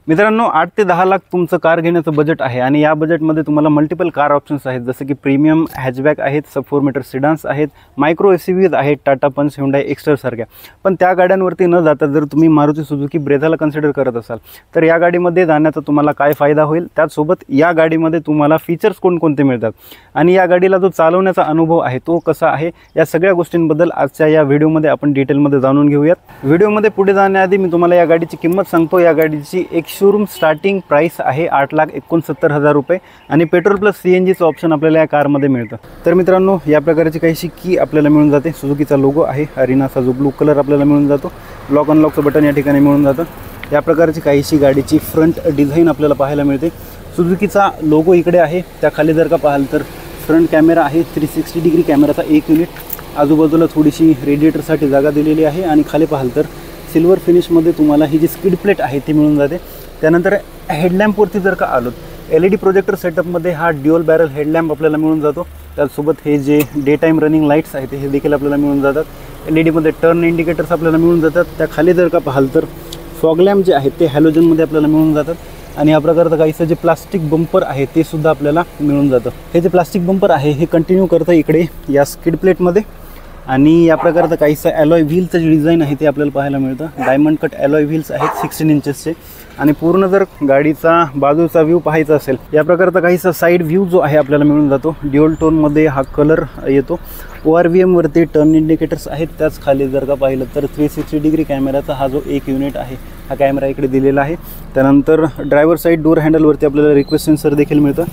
मित्रांनो 8 ते 10 लाख तुमचं कार घेण्याचं बजेट आहे आणि या बजेटमध्ये तुम्हाला मल्टिपल कार ऑप्शन्स आहेत, जसे की प्रीमियम हॅचबॅक आहेत, सब 4 मीटर सिडान्स आहेत, मायक्रो एसयूव्हीज आहेत, टाटा पंच, ह्युंडाई एक्स्टर सारख्या। पण त्या गाड्यांवरती न जाता जर तुम्ही मारुती सुझुकी ब्रेझाला कन्सिडर करत असाल तर या गाडीमध्ये जाण्याचा तुम्हाला काय फायदा होईल, त्याचसोबत या गाडीमध्ये तुम्हाला फीचर्स कोणकोणते मिळतात आणि या गाडीला जो चालवण्याचा अनुभव आहे तो कसा आहे, या सगळ्या गोष्टींबद्दल आजच्या या व्हिडिओमध्ये आपण डिटेलमध्ये जाणून घेऊयात। व्हिडिओमध्ये पुढे जाण्याआधी मी तुम्हाला या गाडीची किंमत सांगतो। या गाडीची एक शोरूम स्टार्टिंग प्राइस आहे 8,69,000 रुपये आणि पेट्रोल प्लस सीएनजीचं ऑप्शन आपल्याला या कारमध्ये मिळतं। तर मित्रांनो, या प्रकारची काहीशी की आपल्याला मिळून जाते। सुझुकीचा लोगो आहे, अरिनाचा जो ब्लू कलर आपल्याला मिळून जातो, लॉक अनलॉकचं बटन या ठिकाणी मिळून जातं। या प्रकारची काहीशी गाडीची फ्रंट डिझाईन आपल्याला पाहायला मिळते। सुझुकीचा लोगो इकडे आहे, त्याखाली जर का पाहाल तर फ्रंट कॅमेरा आहे, 360 डिग्री कॅमेराचा एक युनिट, आजूबाजूला थोडीशी रेडिएटरसाठी जागा दिलेली आहे आणि खाली पाहाल तर सिल्वर फिनिशमध्ये तुम्हाला ही जी स्किड प्लेट आहे ती मिळून जाते। त्यानंतर हेडलॅम्पवरती जर का आलो, LED प्रोजेक्टर सेटअपमध्ये हा ड्युअल बॅरल हेडलॅम्प आपल्याला मिळून जातो। त्यासोबत हे जे डे टाईम रनिंग लाईट्स आहेत हे देखील आपल्याला मिळून जातात। LEDमध्ये टर्न इंडिकेटर्स आपल्याला मिळून जातात। त्याखाली जर का पाहाल तर फॉग लॅम्प जे आहेत ते हॅलोजनमध्ये आपल्याला मिळून जातात आणि या प्रकारचं काहीसं जे प्लास्टिक बंपर आहे ते सुद्धा आपल्याला मिळून जातं। हे जे प्लास्टिक बंपर आहे हे कंटिन्यू करतं इकडे या स्किड प्लेटमध्ये आणि या प्रकारचं काहीसं ॲलॉय व्हीलचं जे डिझाईन आहे ते आपल्याला पाहायला मिळतं। डायमंड कट ॲलॉय व्हील्स आहेत 16 इंचेसचे आणि पूर्ण जर गाडीचा बाजूचा व्ह्यू पाहायचा असेल, या प्रकारचा काहीसा साईड व्ह्यू जो आहे आपल्याला मिळून जातो। ड्युअल टोनमध्ये हा कलर येतो। ORVMवरती टर्न इंडिकेटर्स आहेत। त्याच खाली जर का पाहिलं तर 360 डिग्री कॅमेराचा हा जो एक युनिट आहे हा कॅमेरा इकडे दिलेला आहे। त्यानंतर ड्रायव्हर साईड डोर हँडलवरती आपल्याला रिक्वेस्ट सेन्सर देखील मिळतं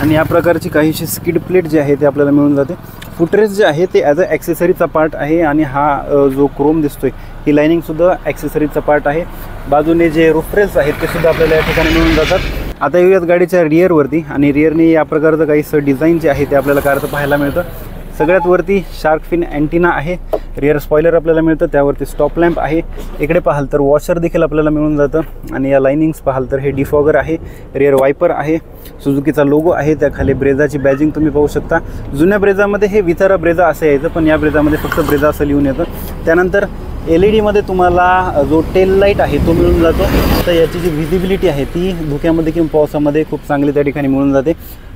आणि या प्रकारची काहीशी स्किड प्लेट जी आहे ते आपल्याला मिळून जाते। फुटरेस्ट जे आहे ते ॲज अ ॲक्सेसरीचा पार्ट आहे आणि हा जो क्रोम दिसतोय ही लायनिंगसुद्धा ॲक्सेसरीचा पार्ट आहे। बाजूने जे रूफरेल्स आहेत ते सुद्धा आपल्याला या ठिकाणी मिळून जातात। आता येऊयात गाडीच्या रिअरवरती आणि रिअरने या प्रकारचं काहीसं डिझाईन जे आहे ते आपल्याला कारचं पाहायला मिळतं। सगळ्यात वरती शार्क फिन अँटिना आहे, रिअर स्पॉयलर आपल्याला मिळतं, त्यावरती स्टॉप लॅम्प आहे। इकडे पाहाल तर वॉशर देखील आपल्याला मिळून जातं आणि या लायनिंग्स पाहाल तर हे डिफॉगर आहे, रिअर वायपर आहे, सुझुकीचा लोगो आहे, त्याखाली ब्रेझाची बॅजिंग तुम्ही पाहू शकता। जुन्या ब्रेझामध्ये हे वितारा ब्रेझा असं यायचं, पण या ब्रेझामध्ये फक्त ब्रेझा असं लिहून येतं। त्यानंतर LEDमध्ये तुम्हाला जो टेल लाईट आहे तो मिळून जातो। तर याची जी व्हिजिबिलिटी आहे ती धुक्यामध्ये किंवा पावसामध्ये खूप चांगली त्या ठिकाणी मिळून जाते।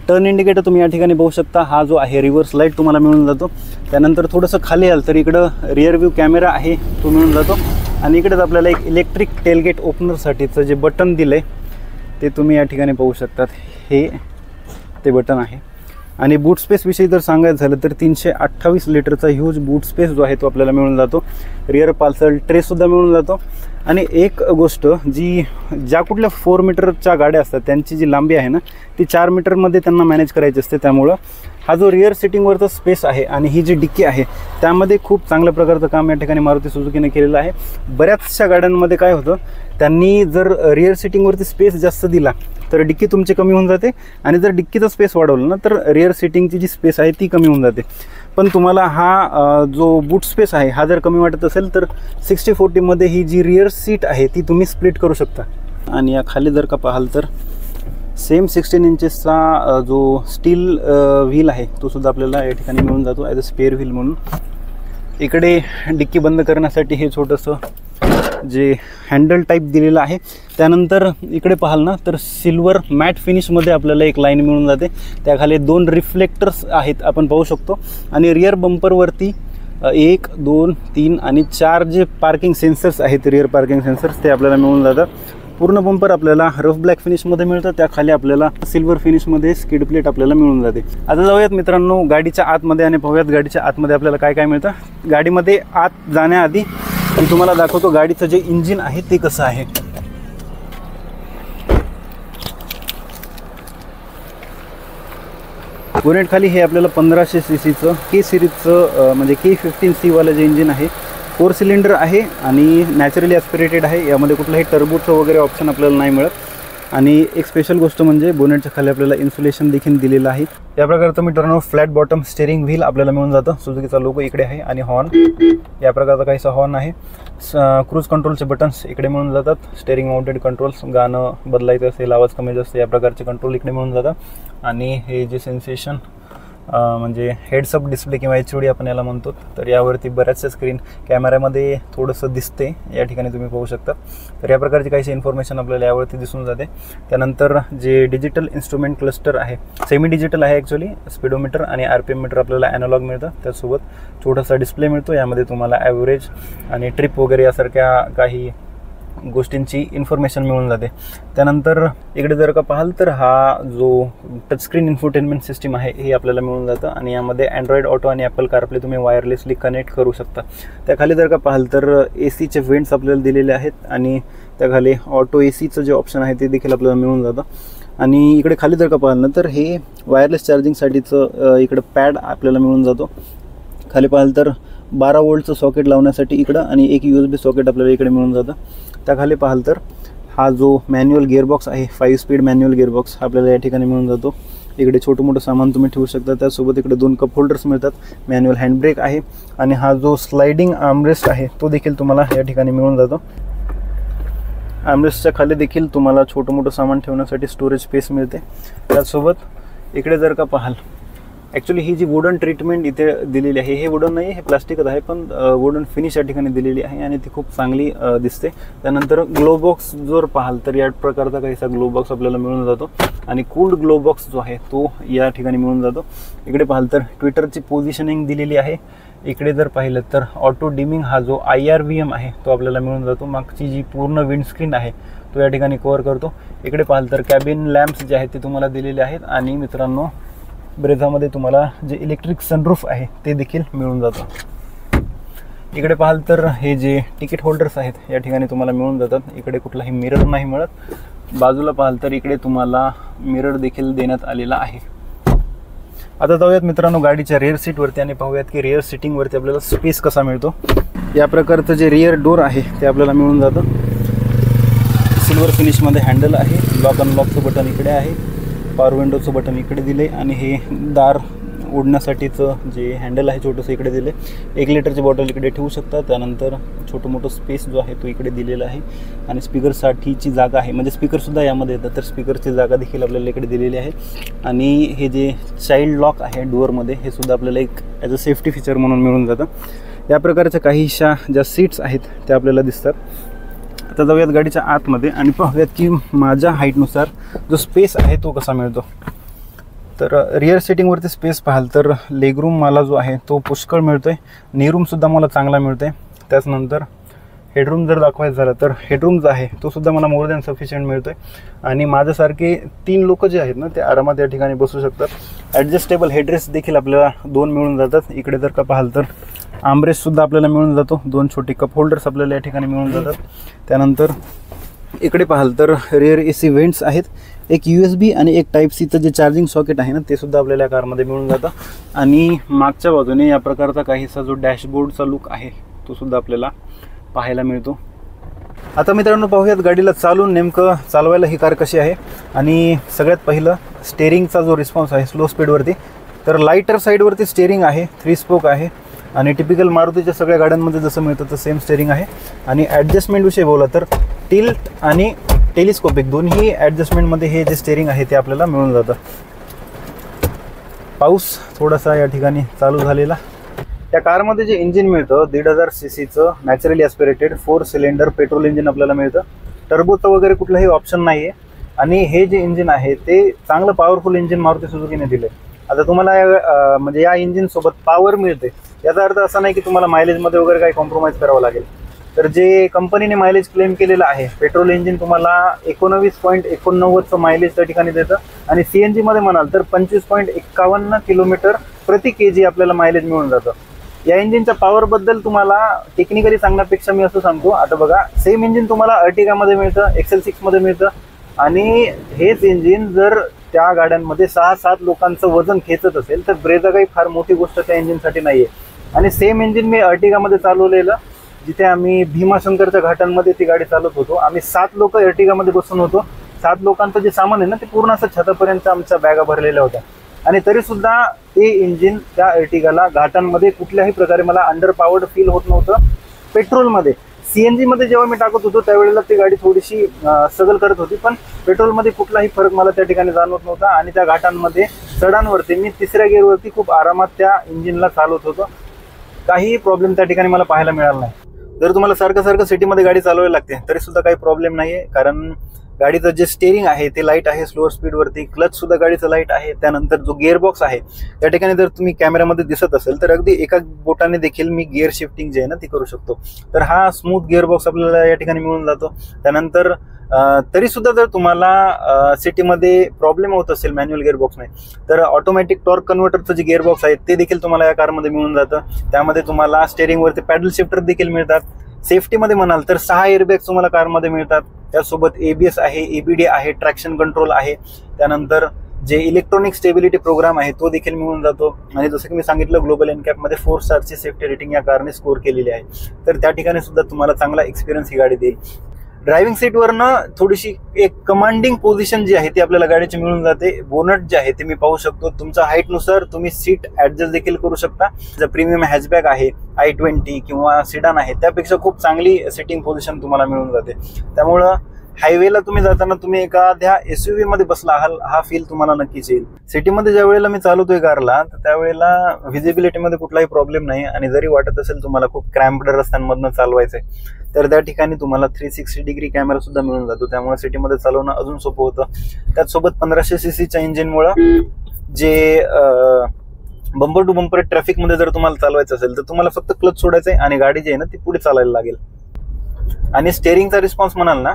टर्न इंडिकेटर तुम्ही या ठिकाणी पाहू शकता, हा जो आहे रिव्हर्स लाईट तुम्हाला मिळून जातो। त्यानंतर थोडंसं खाली आलं तर इकडं रिअर व्ह्यू कॅमेरा आहे तो मिळून जातो आणि इकडेच आपल्याला एक इलेक्ट्रिक टेलगेट ओपनरसाठीचं जे बटन दिलं आहे ते तुम्ही या ठिकाणी पाहू शकतात, हे ते बटन आहे। आणि बूट स्पेसविषयी जर सांगायचं झालं तर 328 लिटरचा ह्यूज बूट स्पेस जो आहे तो आपल्याला मिळून जातो। रिअर पार्सल ट्रेसुद्धा मिळून जातो आणि एक गोष्ट जी ज्या कुठल्या 4 मीटरच्या गाड्या असतात त्यांची जी लांबी आहे ना ती 4 मीटरमध्ये त्यांना मॅनेज करायची असते। त्यामुळं हा जो रिअर सिटिंगवरचा स्पेस आहे आणि ही जी डिक्की आहे त्यामध्ये खूप चांगल्या प्रकारचं काम या ठिकाणी मारुती सुझुकीने केलेलं आहे। बऱ्याचशा गाड्यांमध्ये काय होतं, त्यांनी जर रिअर सिटिंगवरती स्पेस जास्त दिला तर डिक्की तुमची कमी होऊन जाते आणि जर डिक्कीचा स्पेस वाढवला ना तर रिअर सिटिंगची जी स्पेस आहे ती कमी होऊन जाते। पण तुम्हाला हा जो बूट स्पेस आहे हा जर कमी वाटत असेल तर 60-40मध्ये ही जी रिअर सीट आहे ती तुम्ही स्प्लिट करू शकता। आणि या खाली जर का पाहाल तर सेम 16 इंचेसचा जो स्टील व्हील आहे तो सुद्धा आपल्याला या ठिकाणी मिळून जातो ॲज अ स्पेअर व्हील म्हणून। इकडे डिक्की बंद करण्यासाठी हे छोटंसं जे हँडल टाईप दिलेलं आहे। त्यानंतर इकडे पाहाल ना तर सिल्वर मॅट फिनिशमध्ये आपल्याला एक लाईन मिळून जाते, त्याखाली 2 रिफ्लेक्टर्स आहेत आपण पाहू शकतो आणि रिअर बंपरवरती 1, 2, 3 आणि 4 जे पार्किंग सेन्सर्स आहेत, रिअर पार्किंग सेन्सर्स ते आपल्याला मिळून जातात। पूर्ण बंपर आपल्याला रफ ब्लॅक फिनिशमध्ये मिळतं, त्याखाली आपल्याला सिल्वर फिनिशमध्ये स्किड प्लेट आपल्याला मिळून जाते। आता जाऊयात मित्रांनो गाडीच्या आतमध्ये आणि पाहूयात गाडीच्या आतमध्ये आपल्याला काय काय मिळतं। गाडीमध्ये आत जाण्याआधी मी तुम्हाला दाखवतो गाडीचं जे इंजिन आहे ते कसं आहे। बोनेट खाली हे आपल्याला 1500 सीसीचं के सिरीजचं म्हणजे K15C वालं जे इंजिन आहे 4 सिलेंडर आहे आणि नॅचरली ॲस्पिरेटेड आहे। यामध्ये कुठलंही टर्बोचं वगैरे ऑप्शन आपल्याला नाही मिळत। आणि एक स्पेशल गोष्ट म्हणजे बोनेटच्या खाली आपल्याला इन्सुलेशन देखील दिलेलं आहे। या प्रकारचं मित्रांनो फ्लॅट बॉटम स्टेअरिंग व्हील आपल्याला मिळून जातं। सुझुकीचा लोगो इकडे आहे आणि हॉर्न या प्रकारचा काहीसा हॉर्न आहे। क्रूज कंट्रोलचे बटन्स इकडे मिळून जातात। स्टेअरिंग माउंटेड कंट्रोल्स, गाणं बदलायचं असेल, आवाज कमी जास्त या प्रकारचे कंट्रोल इकडे मिळून जातात। आणि हे जे सेन्सेशन म्हणजे हेड्सअप डिस्प्ले किंवा HUD आपण याला म्हणतो. तर यावरती बऱ्याचशा स्क्रीन कॅमेऱ्यामध्ये थोडंसं दिसते, या ठिकाणी तुम्ही पाहू शकता. तर या प्रकारची काहीशी इन्फॉर्मेशन आपल्याला यावरती दिसून जाते. त्यानंतर जे डिजिटल इन्स्ट्रुमेंट क्लस्टर आहे, सेमी डिजिटल आहे ॲक्च्युली, स्पीडोमीटर आणि RPM मीटर आपल्याला ॲनालॉग मिळतं. त्यासोबत छोटासा डिस्प्ले मिळतो. यामध्ये तुम्हाला ॲव्हरेज आणि ट्रिप वगैरे यासारख्या काही गोष्टींची इन्फॉर्मेशन मिळून जाते. त्यानंतर इकडे जर का पाहाल तर हा जो टचस्क्रीन इन्फोटेनमेंट सिस्टीम आहे हे आपल्याला मिळून जातं आणि यामध्ये अँड्रॉइड ऑटो आणि ॲपल कारप्ले तुम्ही वायरलेसली कनेक्ट करू शकता. त्याखाली जर का पाहाल तर ACचे व्हेंट्स आपल्याला दिलेले आहेत आणि त्याखाली ऑटो ACचं जे ऑप्शन आहे ते देखील आपल्याला मिळून जातं. आणि इकडे खाली जर का पाहाल ना तर हे वायरलेस चार्जिंगसाठीचं इकडं पॅड आपल्याला मिळून जातो. खाली पाहाल तर 12 वोल्टचं सॉकेट लावण्यासाठी इकडं आणि एक USB सॉकेट आपल्याला इकडे मिळून जातं. त्याखाली पाहाल तर हा जो मॅन्युअल गिअरबॉक्स आहे, 5 स्पीड मॅन्युअल गिअरबॉक्स आपल्याला या ठिकाणी मिळून जातो. इकडे छोटं मोठं सामान तुम्ही ठेवू शकता. त्यासोबत इकडे 2 कप होल्डर्स मिळतात, मॅन्युअल हँडब्रेक आहे आणि हा जो स्लायडिंग आर्मरेस्ट आहे तो देखील तुम्हाला या ठिकाणी मिळून जातो. आर्मरेस्टच्या खाली देखील तुम्हाला छोटं मोठं सामान ठेवण्यासाठी स्टोरेज स्पेस मिळते. त्यासोबत इकडे जर का पाहाल, ॲक्च्युली ही जी वुडन ट्रीटमेंट इथे दिलेली आहे, हे वुडन नाही, हे प्लास्टिकच आहे, पण वुडन फिनिश या ठिकाणी दिलेली आहे आणि ती खूप चांगली दिसते. त्यानंतर ग्लो बॉक्स जर पाहाल तर या प्रकारचा काहीसा ग्लो बॉक्स आपल्याला मिळून जातो आणि कूल्ड ग्लो बॉक्स जो आहे तो या ठिकाणी मिळून जातो. इकडे पाहाल तर ट्विटरची पोझिशनिंग दिलेली आहे. इकडे जर पाहिलं तर ऑटो डिमिंग हा जो IRVM आहे तो आपल्याला मिळून जातो. मागची जी पूर्ण विंडस्क्रीन आहे तो या ठिकाणी कव्हर करतो. इकडे पाहाल तर कॅबिन लॅम्प्स जे आहेत ते तुम्हाला दिलेले आहेत आणि मित्रांनो ब्रेझामध्ये तुम्हाला जे इलेक्ट्रिक सनरूफ आहे ते देखील मिळून जातं. इकडे पाहाल तर हे जे तिकीट होल्डर्स आहेत या ठिकाणी तुम्हाला मिळून जातात. इकडे कुठलाही मिरर नाही मिळत. बाजूला पाहाल तर इकडे तुम्हाला मिरर देखील देण्यात आलेला आहे. आता जाऊयात मित्रांनो गाडीच्या रिअर सीटवरती आणि पाहूयात की रिअर सीटिंगवरती आपल्याला स्पेस कसा मिळतो. या प्रकारचं जे रिअर डोर आहे ते आपल्याला मिळून जातं. सिल्वर फिनिशमध्ये हँडल आहे. लॉक अनलॉकचं बटन इकडे आहे. पॉवर विंडोचं बटन इकडे दिले आणि हे दार ओढण्यासाठीचं जे हँडल आहे छोटंसं इकडे दिले. 1 लिटरची बॉटल इकडे ठेवू शकता. त्यानंतर छोटं मोठं स्पेस जो आहे तो इकडे दिलेला आहे आणि स्पीकरसाठीची जागा आहे, म्हणजे स्पीकरसुद्धा यामध्ये येतात, तर स्पीकरची जागा देखील आपल्याला इकडे दिलेली आहे. आणि हे जे चाइल्ड लॉक आहे डोअरमध्ये हे सुद्धा आपल्याला एक ॲज अ सेफ्टी फीचर म्हणून मिळून जातं. या प्रकारच्या काहीशा ज्या सीट्स आहेत त्या आपल्याला दिसतात. आता जाऊयात गाडीच्या आतमध्ये आणि पाहूयात की माझ्या हाईटनुसार जो स्पेस आहे तो कसा मिळतो. तर रिअर सीटिंगवरती स्पेस पाहाल तर लेगरूम मला जो आहे तो पुष्कळ मिळतो आहे. नीरूमसुद्धा मला चांगला मिळतो आहे. त्याचनंतर हेडरूम जर दाखवायचं झालं तर हेडरूम जो आहे तो सुद्धा मला मोर दॅन सफिशियंट मिळतो आहे आणि माझ्यासारखे 3 लोक जे आहेत ना ते आरामात या ठिकाणी बसू शकतात. ॲडजस्टेबल हेडरेस्ट देखील आपल्याला 2 मिळून जातात. इकडे जर का पाहाल तर आर्मरेस्टसुद्धा आपल्याला मिळून जातो. 2 छोटे कप होल्डर्स आपल्याला या ठिकाणी मिळून जातात. त्यानंतर इकडे पाहाल तर रिअर AC व्हेंट्स आहेत. एक USB आणि एक Type-Cचं जे चार्जिंग सॉकेट आहे ना ते सुद्धा आपल्याला या कारमध्ये मिळून जातं. आणि मागच्या बाजूने या प्रकारचा काहीसा जो डॅशबोर्डचा लुक आहे तो सुद्धा आपल्याला पाहायला मिळतो. आता मित्रांनो पाहूयात गाडीला चालून नेमकं चालवायला ही कार कशी आहे. आणि सगळ्यात पहिलं स्टेअरिंगचा जो रिस्पॉन्स आहे स्लो स्पीडवरती, तर लाईटर साईडवरती स्टेअरिंग आहे, 3 स्पोक आहे आणि टिपिकल मारुतीच्या सगळ्या गाड्यांमध्ये जसं मिळतं तर सेम स्टेअरिंग आहे. आणि ॲडजस्टमेंटविषयी बोला तर टिल्ट आणि टेलिस्कोपिक दोन्ही ॲडजस्टमेंटमध्ये हे जे स्टेअरिंग आहे ते आपल्याला मिळून जातं. पाऊस थोडासा या ठिकाणी चालू झालेला. त्या कारमध्ये जे इंजिन मिळतं 1,500 CCचं नॅचरली ॲस्पिरेटेड 4 सिलेंडर पेट्रोल इंजिन आपल्याला मिळतं. टर्बोचं वगैरे कुठलंही ऑप्शन नाही आहे आणि हे जे इंजिन आहे ते चांगलं पॉवरफुल इंजिन मारुती सुझुकीने दिलं आहे. आता तुम्हाला म्हणजे या इंजिनसोबत पॉवर मिळते, याचा अर्थ असा नाही की तुम्हाला मायलेजमध्ये वगैरे काही कॉम्प्रोमाइज करावं लागेल. तर जे कंपनीने मायलेज क्लेम केलेलं आहे, पेट्रोल इंजिन तुम्हाला 19.89चं मायलेज त्या ठिकाणी देतं आणि CNGमध्ये म्हणाल तर 25.51 किलोमीटर प्रति kg आपल्याला मायलेज मिळून जातं. या इंजिनच्या पॉवरबद्दल तुम्हाला टेक्निकली सांगण्यापेक्षा मी असं सांगतो, आता बघा सेम इंजिन तुम्हाला अर्टिगामध्ये मिळतं, XL6मध्ये मिळतं आणि हेच इंजिन जर त्या गाड्यांमध्ये 6-7 लोकांचं वजन खेचत असेल तर ब्रेझा काही फार मोठी गोष्ट त्या इंजिनसाठी नाही आहे. आणि सेम इंजिन मी अर्टिगामध्ये चालवलेलं, जिथे आम्ही भीमाशंकरच्या घाटांमध्ये ती गाडी चालवत होतो. आम्ही 7 लोक अर्टिगामध्ये बसून होतो. 7 लोकांचं जे सामान आहे ना ते पूर्ण असं छतापर्यंत आमच्या बॅगा भरलेल्या होत्या आणि तरीसुद्धा ते इंजिन त्या अर्टिगाला घाटांमध्ये कुठल्याही प्रकारे मला अंडर पॉवर्ड फील होत नव्हतं पेट्रोलमध्ये. CNG मध्ये जेव्हा मी टाकत होतो त्यावेळेला ती गाडी थोडीशी स्ट्रगल करत होती, पण पेट्रोलमध्ये कुठलाही फरक मला त्या ठिकाणी जाणवत नव्हता आणि त्या घाटांमध्ये चढांवरती मी 3ऱ्या गिअरवरती खूप आरामात त्या इंजिनला चालवत होतो. काही प्रॉब्लेम त्या ठिकाणी मला पाहायला मिळाला नाही. जर तुम्हाला सारखं सिटीमध्ये गाडी चालवायला लागते तरी सुद्धा काही प्रॉब्लेम नाहीये, कारण गाडीचं जे स्टेअरिंग आहे ते लाईट आहे स्लोअर स्पीडवरती, क्लच सुद्धा गाडीचं लाईट आहे. त्यानंतर जो गिअरबॉक्स आहे त्या ठिकाणी जर तुम्ही कॅमेऱ्यामध्ये दिसत असेल तर अगदी एका बोटाने देखील मी गिअर शिफ्टिंग जे आहे ना ती करू शकतो. तर हा स्मूथ गिअरबॉक्स आपल्याला या ठिकाणी मिळून जातो. त्यानंतर तरी सुद्धा जर तुम्हाला सिटीमध्ये प्रॉब्लेम होत असेल मॅन्युअल गिअरबॉक्सने तर ऑटोमॅटिक टॉर्क कन्व्हर्टरचं जे गिअरबॉक्स आहे ते देखील तुम्हाला या कारमध्ये मिळून जातं. त्यामध्ये तुम्हाला स्टेअरिंगवरती पॅडल शिफ्टर देखील मिळतात. सेफ्टीमध्ये म्हणाल तर 6 एअरबॅग्स तुम्हाला कारमध्ये मिळतात. त्यासोबत ABS आहे, ABD आहे, ट्रॅक्शन कंट्रोल आहे. त्यानंतर जे इलेक्ट्रॉनिक स्टेबिलिटी प्रोग्राम आहे तो देखील मिळून जातो. आणि जसं की मी सांगितलं ग्लोबल एनकॅपमध्ये 4 स्टारची सेफ्टी रेटिंग या कारने स्कोर केलेली आहे. तर त्या ठिकाणी सुद्धा तुम्हाला चांगला एक्सपिरियन्स ही गाडी देईल. ड्रायव्हिंग सीटवरनं थोडीशी एक कमांडिंग पोझिशन जी आहे ती आपल्याला गाडीची मिळून जाते. बोनट जे आहे ते मी पाहू शकतो. तुमच्या हाईटनुसार तुम्ही सीट ऍडजस्ट देखील करू शकता. जर प्रीमियम हॅचबॅक आहे, i20 किंवा सिडान आहे त्यापेक्षा खूप चांगली सिटिंग पोझिशन तुम्हाला मिळून जाते. त्यामुळं हायवेला तुम्ही जाताना तुम्ही एखाद्या SUV मध्ये बसला आहात हा फील तुम्हाला नक्कीच येईल. सिटीमध्ये ज्या वेळेला मी चालवतोय कारला तर त्यावेळेला व्हिजिबिलिटीमध्ये कुठलाही प्रॉब्लेम नाही. आणि जरी वाटत असेल तुम्हाला खूप क्रॅम्प्ड रस्त्यांमधनं चालवायचंय तर त्या ठिकाणी तुम्हाला 360 डिग्री कॅमेरा सुद्धा मिळून जातो. त्यामुळे सिटीमध्ये चालवणं अजून सोपं होतं. त्याचसोबत 1500 cc इंजिनमुळं जे बंपर टू बंपर ट्रॅफिकमध्ये जर तुम्हाला चालवायचं असेल तर तुम्हाला फक्त क्लच सोडायचं आहे आणि गाडी जी आहे ना ती पुढे चालायला लागेल. आणि स्टेअरिंगचा रिस्पॉन्स म्हणाल ना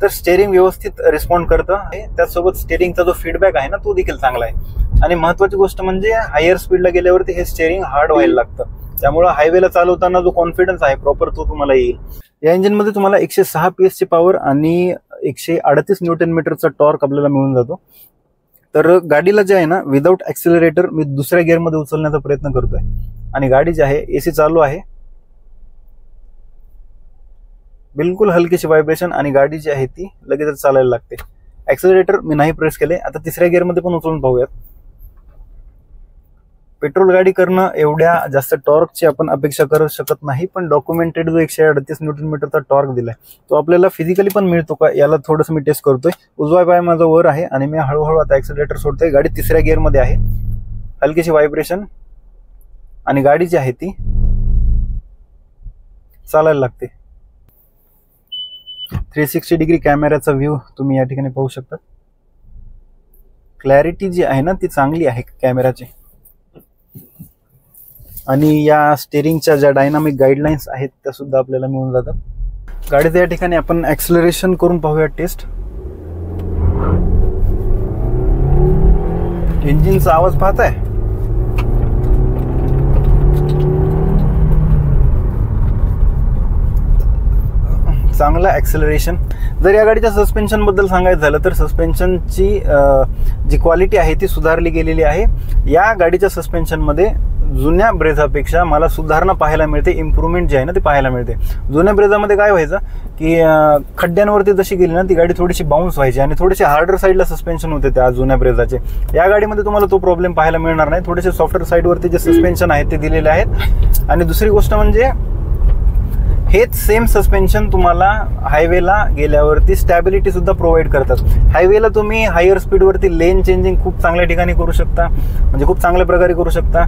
तर स्टेअरिंग व्यवस्थित रिस्पॉन्ड करतं. त्याचसोबत स्टेअरिंगचा जो फीडबॅक आहे ना तो देखील चांगला आहे. आणि महत्वाची गोष्ट म्हणजे हायर स्पीडला गेल्यावरती हे स्टेअरिंग हार्ड व्हायला लागतं. त्यामुळे हायवेला चालवताना जो कॉन्फिडन्स आहे प्रॉपर तो तुम्हाला येईल. या इंजिनमध्ये तुम्हाला 106 PS ची पॉवर आणि 138 न्यूटन मीटरचा टॉर्क आपल्याला मिळून जातो. तर गाडीला जे आहे ना विदाऊट ऍक्सिलरेटर मी 2ऱ्या गिअरमध्ये उचलण्याचा प्रयत्न करतोय आणि गाडी जी आहे AC चालू आहे. बिलकुल हलकीशी व्हायब्रेशन आणि गाडी जी आहे ती लगेचच चालायला लागते. ऍक्सिलरेटर मी नाही प्रेस केले. आता 3ऱ्या गिअरमध्ये पण उचलून पाहूयात. पेट्रोल गाडी करणं एवढ्या जास्त टॉर्कची आपण अपेक्षा करू शकत नाही, पण डॉक्युमेंटेड जो 138 न्यूटन मीटरचा टॉर्क दिलाय तो आपल्याला फिजिकली पण मिळतो का याला थोडंसं मी टेस्ट करतोय. उजवा पाय माझा वर आहे आणि मी हळूहळू आता ऍक्सिलरेटर सोडतोय. गाडी 3ऱ्या गिअरमध्ये आहे. हलकीशी व्हायब्रेशन आणि गाडी जी आहे ती चालायला लागते. 360 डिग्री कॅमेऱ्याचा व्ह्यू तुम्ही या ठिकाणी पाहू शकता. क्लॅरिटी जी आहे ना ती चांगली आहे कॅमेराची. आणि या स्टेअरिंगच्या ज्या डायनामिक गाईडलाईन्स आहेत त्या सुद्धा आपल्याला मिळून जातात. गाडीच्या या ठिकाणी आपण ऍक्सिलरेशन करून पाहूया टेस्ट. इंजिनचा आवाज पाहताय. चांगला ऍक्सिलरेशन. जर या गाडीच्या सस्पेन्शन बद्दल सांगायचं झालं तर सस्पेन्शनची जी क्वालिटी आहे ती सुधारली गेलेली आहे. या गाडीच्या सस्पेन्शनमध्ये जुन्या ब्रेझापेक्षा मला सुधारणा पाहायला मिळते. इम्प्रूव्हमेंट जे आहे ना ते पाहायला मिळते. जुन्या ब्रेझामध्ये काय व्हायचं की खड्ड्यांवरती जशी गेली ना ती गाडी थोडीशी बाउन्स व्हायची आणि थोडेसे हार्डर साईडला सस्पेन्शन होते त्या जुन्या ब्रेझाचे. या गाडीमध्ये तुम्हाला तो प्रॉब्लेम पाहायला मिळणार नाही. थोडेसे सॉफ्टवेअर साईडवरती जे सस्पेन्शन आहेत ते दिलेले आहेत. आणि दुसरी गोष्ट म्हणजे हेच सेम सस्पेन्शन तुम्हाला हायवेला गेल्यावरती स्टॅबिलिटी सुद्धा प्रोव्हाइड करतात. हायवेला तुम्ही हायर स्पीडवरती लेन चेंजिंग खूप चांगल्या ठिकाणी करू शकता, म्हणजे खूप चांगल्या प्रकारे करू शकता.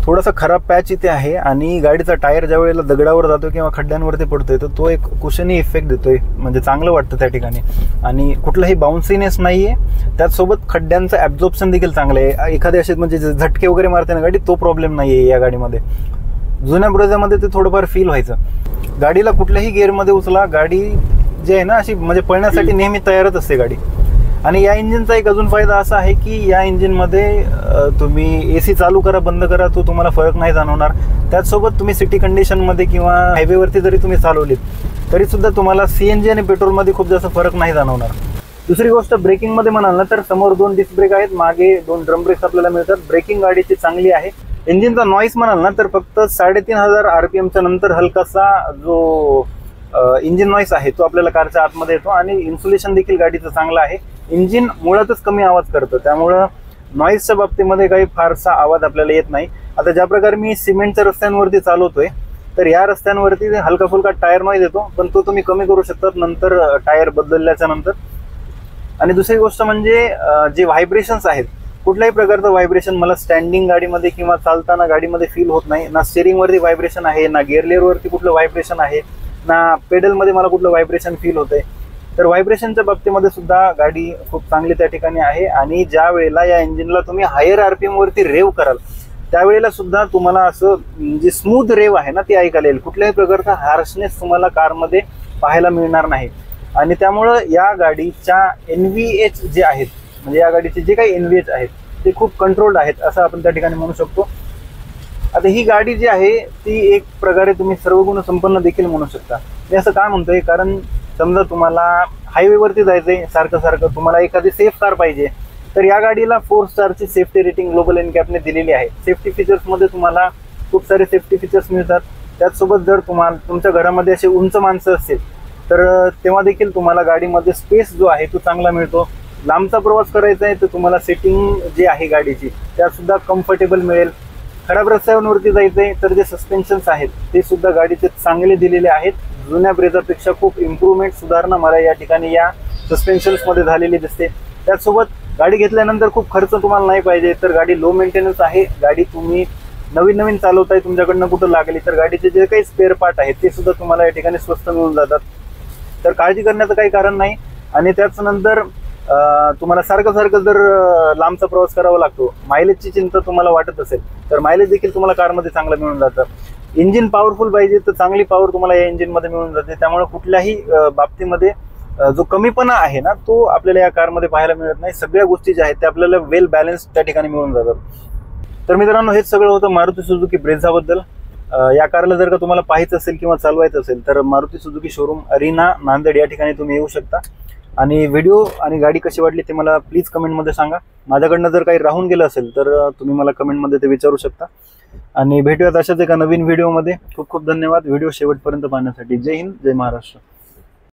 थोडासा खराब पॅच इथे आहे आणि गाडीचा टायर ज्या वेळेला दगडावर जातो किंवा खड्ड्यांवरती पडतोय तर तो एक कुशनी इफेक्ट देतोय, म्हणजे चांगलं वाटतं त्या ठिकाणी. आणि कुठलाही बाउन्सीनेस नाहीये. त्याचसोबत खड्ड्यांचं ॲब्झॉर्प्शन देखील चांगलं आहे. एखादे असे म्हणजे झटके वगैरे मारते ना गाडी तो प्रॉब्लेम नाहीये या गाडीमध्ये. जुन्या ब्रेझामध्ये ते थोडंफार फील व्हायचं. गाडीला कुठल्याही गिअरमध्ये उचला, गाडी जी आहे ना अशी म्हणजे पळण्यासाठी नेहमी तयारच असते गाडी. आणि या इंजिनचा एक अजून फायदा असा आहे की या इंजिनमध्ये तुम्ही AC चालू करा बंद करा तो तुम्हाला फरक नाही जाणवणार. त्याचसोबत तुम्ही सिटी कंडिशनमध्ये किंवा हायवेवरती जरी तुम्ही चालवलीत तरी सुद्धा तुम्हाला CNG आणि पेट्रोलमध्ये खूप जास्त फरक नाही जाणवणार. दुसरी गोष्ट ब्रेकिंगमध्ये म्हणाल ना तर समोर 2 डिस्क ब्रेक आहेत, मागे 2 ड्रम ब्रेक्स आपल्याला मिळतात. ब्रेकिंग गाडीची चांगली आहे. इंजिनचा नॉईस म्हणाल ना तर फक्त 3500 RPMच्या नंतर हलकासा जो इंजिन नॉईस आहे तो आपल्याला कारच्या आतमध्ये येतो. आणि इन्सुलेशन देखील गाडीचं चांगलं आहे. इंजिन मुळातच कमी आवाज करतं त्यामुळं नॉईजच्या बाबतीमध्ये काही फारसा आवाज आपल्याला येत नाही. आता ज्या प्रकारे मी सिमेंटच्या रस्त्यांवरती चालवतोय, तर या रस्त्यांवरती हलका फुलका टायर नॉईज येतो, पण तो तुम्ही कमी करू शकतात नंतर टायर बदलल्याच्या नंतर. आणि दुसरी गोष्ट म्हणजे जे व्हायब्रेशन्स आहेत, कुठल्याही प्रकारचं व्हायब्रेशन मला स्टँडिंग गाडीमध्ये किंवा चालताना गाडीमध्ये फील होत नाही. ना स्टिअरिंगवरती व्हायब्रेशन आहे, ना गिअरलेअरवरती कुठलं व्हायब्रेशन आहे, ना पेडलमध्ये मला कुठलं व्हायब्रेशन फील होतंय. तर व्हायब्रेशनच्या बाबतीमध्ये सुद्धा गाडी खूप चांगली त्या ठिकाणी आहे. आणि ज्या वेळेला या इंजिनला तुम्ही हायर आरपीएम वरती रेव कराल, त्यावेळेला सुद्धा तुम्हाला असं जे स्मूथ रेव आहे ना, ती ऐकायला येईल. कुठल्याही प्रकारचा हार्शनेस तुम्हाला कारमध्ये पाहायला मिळणार नाही. आणि त्यामुळं या गाडीच्या NVH जे आहेत, म्हणजे या गाडीचे जे काही NVH आहेत ते खूप कंट्रोल्ड आहेत असं आपण त्या ठिकाणी म्हणू शकतो. आता ही गाडी जी आहे ती एक प्रकारे तुम्ही सर्व गुण संपन्न देखील म्हणू शकता. मी असं काय म्हणतोय, कारण समजा तुम्हाला हायवेवरती जायचंय सारखं सारखं, तुम्हाला एखादी सेफ कार पाहिजे, तर या गाडीला 4 स्टारची सेफ्टी रेटिंग ग्लोबल एनकॅपने दिलेली आहे. सेफ्टी फीचर्समध्ये तुम्हाला खूप सारे सेफ्टी फीचर्स मिळतात. त्याचसोबत जर तुम्हाला तुमच्या घरामध्ये असे उंच माणसं असतील, तर तेव्हा देखील तुम्हाला गाडीमध्ये स्पेस जो आहे तो चांगला मिळतो. लांबचा प्रवास करायचा आहे तर तुम्हाला सेटिंग जी आहे गाडीची त्यात सुद्धा कम्फर्टेबल मिळेल. खराब रस्त्यांवरती जायचंय तर जे सस्पेन्शन्स आहेत ते सुद्धा गाडीचे चांगले दिलेले आहेत. जुन्या ब्रेझापेक्षा खूप इम्प्रूव्हमेंट, सुधारणा मला या ठिकाणी या सस्पेन्शन्समध्ये झालेली दिसते. त्याचसोबत गाडी घेतल्यानंतर खूप खर्च तुम्हाला नाही पाहिजे, तर गाडी लो मेंटेनन्स आहे. गाडी तुम्ही नवीन चालवताय, तुमच्याकडनं कुठं लागली तर गाडीचे जे काही स्पेअर पार्ट आहेत ते सुद्धा तुम्हाला या ठिकाणी स्वस्त मिळून जातात. तर काळजी करण्याचं काही कारण नाही. आणि त्याच नंतर तुम्हाला सारखं जर लांबचा प्रवास करावा लागतो, मायलेजची चिंता तुम्हाला वाटत असेल, तर मायलेज देखील तुम्हाला कारमध्ये चांगलं मिळून जातं. इंजिन पॉवरफुल पाहिजे तर चांगली पॉवर तुम्हाला या इंजिनमध्ये मिळून जाते. त्यामुळे कुठल्याही बाबतीमध्ये जो कमीपणा आहे ना, तो आपल्याला या कारमध्ये पाहायला मिळत नाही. सगळ्या गोष्टी ज्या आहेत त्या आपल्याला वेल बॅलन्स त्या ठिकाणी मिळून जातात. तर मित्रांनो, हेच सगळं होतं मारुती सुझुकी ब्रेझाबद्दल. या कारला जर का तुम्हाला पाहायचं असेल किंवा चालवायचं असेल तर Maruti Suzuki showroom Aryna Nanded या ठिकाणी तुम्ही येऊ शकता. आणि व्हिडिओ आणि गाडी कशी वाटली ते मला प्लीज कमेंटमध्ये सांगा. माझ्याकडनं जर काही राहून गेलं असेल तर तुम्ही मला कमेंटमध्ये ते विचारू शकता. आणि भेटूयात अशाच एका नवीन व्हिडिओमध्ये. खूप खूप धन्यवाद व्हिडिओ शेवटपर्यंत पाहण्यासाठी. जय हिंद, जय महाराष्ट्र.